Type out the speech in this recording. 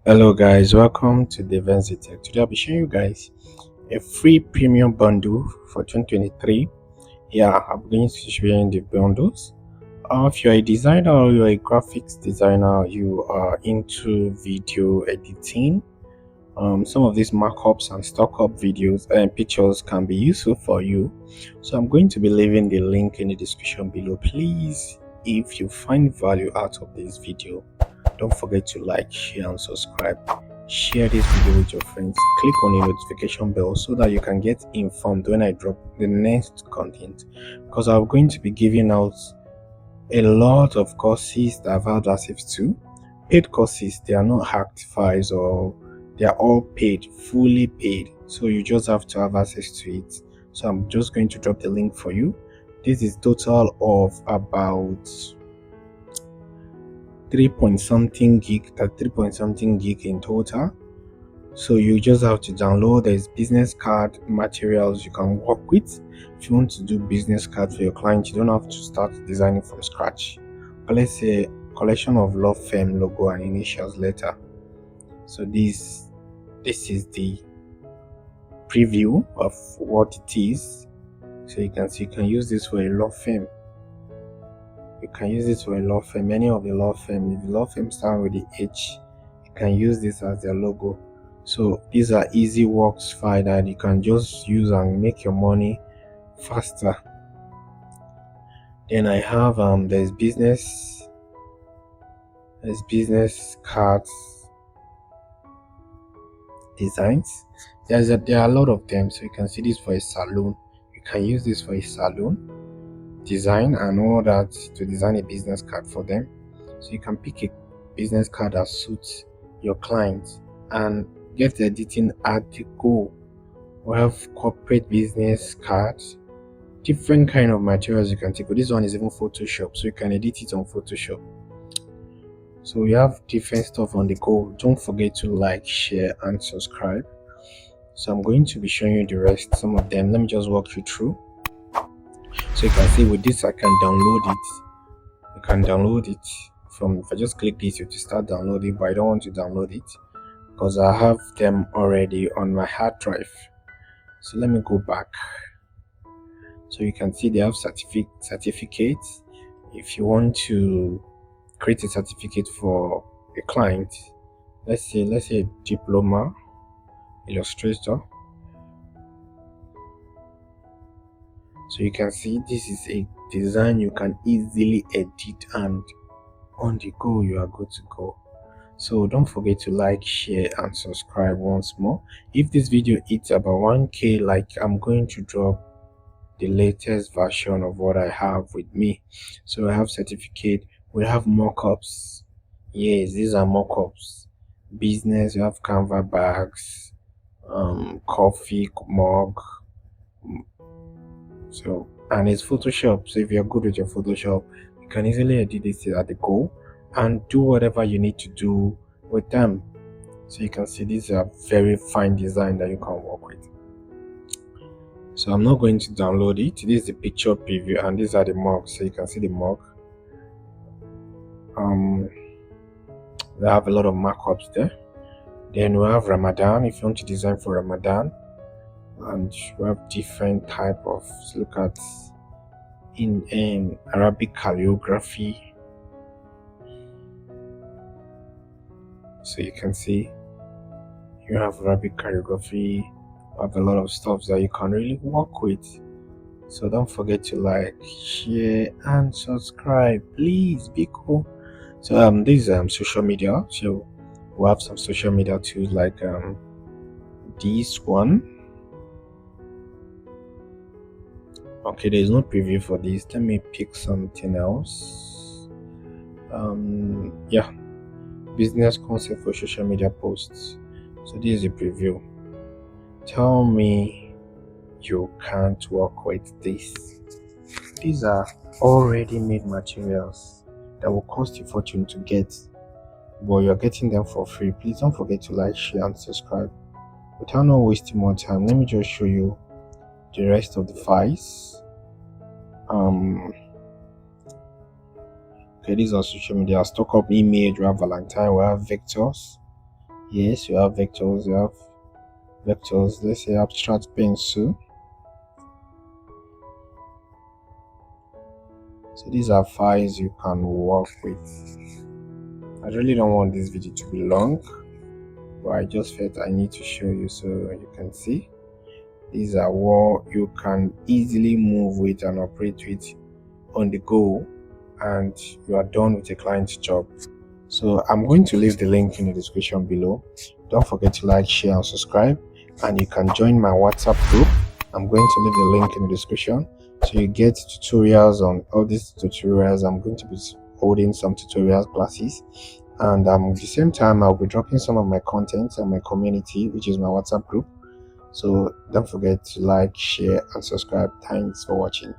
Hello guys, welcome to the Tech. Today I'll be showing you guys a free premium bundle for 2023. Yeah, I'm going to show you the bundles. If you're a designer or you're a graphics designer, you are into video editing. Some of these markups and stock up videos and pictures can be useful for you. So I'm going to be leaving the link in the description below. Please, if you find value out of this video, don't forget to like, share, and subscribe. Share this video with your friends. Click on the notification bell so that you can get informed when I drop the next content. Because I'm going to be giving out a lot of courses that I've had access to. Paid courses, they are not hacked files or they are all paid, fully paid. So you just have to have access to it. So I'm just going to drop the link for you. This is total of about 3 point something gig, that 3 point something gig in total. So you just have to download. There's business card materials you can work with. If you want to do business card for your client, you don't have to start designing from scratch. But let's say collection of law firm logo and initials letter. So this is the preview of what it is. So you can see you can use this for a law firm. You can use this for a law firm. Many of the law firm, if the law firm start with the H, you can use this as their logo. So these are easy works file that you can just use and make your money faster. Then I have there's business cards designs. There are a lot of them. So you can see this for a salon. You can use this for a salon design and all that to design a business card for them. So you can pick a business card that suits your client and get the editing at the go. We have corporate business cards, different kind of materials you can take. This one is even Photoshop, so you can edit it on Photoshop. So we have different stuff on the go. Don't forget to like, share, and subscribe. So I'm going to be showing you the rest, some of them. Let me just walk you through. So you can see with this I can download it. You can download it from, if I just click this, it will start downloading, but I don't want to download it because I have them already on my hard drive. So let me go back. So you can see they have certificates. If you want to create a certificate for a client, let's say diploma, illustrator. So you can see this is a design you can easily edit, and on the go you are good to go. So don't forget to like, share, and subscribe once more. If this video hits about 1k like, I'm going to drop the latest version of what I have with me. So I have certificate, we have mockups. Yes, these are mockups. Business, you have Canva bags, coffee mug. So, and it's Photoshop. So if you're good with your Photoshop, you can easily edit this at the go and do whatever you need to do with them. So you can see these are very fine design that you can work with. So I'm not going to download it. This is the picture preview and these are the mugs. So you can see the mug. They have a lot of markups there. Then we have Ramadan. If you want to design for Ramadan, and we have different type of, look at in Arabic calligraphy. So you can see you have Arabic calligraphy. Have a lot of stuff that you can really work with. So don't forget to like, share, and subscribe. Please be cool. So this is social media. So we have some social media tools like this one. Okay, there's no preview for this. Let me pick something else. Yeah, business concept for social media posts. So this is a preview. Tell me you can't work with this. These are already made materials that will cost you a fortune to get, but you're getting them for free. Please don't forget to like, share, and subscribe. Without not wasting more time, let me just show you the rest of the files. Okay, these are social media. Stock up image, we have Valentine, we have vectors, Yes, you have vectors. You have vectors. Let's say abstract pencil. So these are files you can work with. I really don't want this video to be long, but I just felt I need to show you so you can see. These are what you can easily move with and operate with on the go, and you are done with a client's job. So I'm going to leave the link in the description below. Don't forget to like, share, and subscribe. And you can join my WhatsApp group. I'm going to leave the link in the description. So you get tutorials on all these tutorials. I'm going to be holding some tutorial classes. And at the same time, I'll be dropping some of my content on my community, which is my WhatsApp group. So don't forget to like, share, and subscribe. Thanks for watching.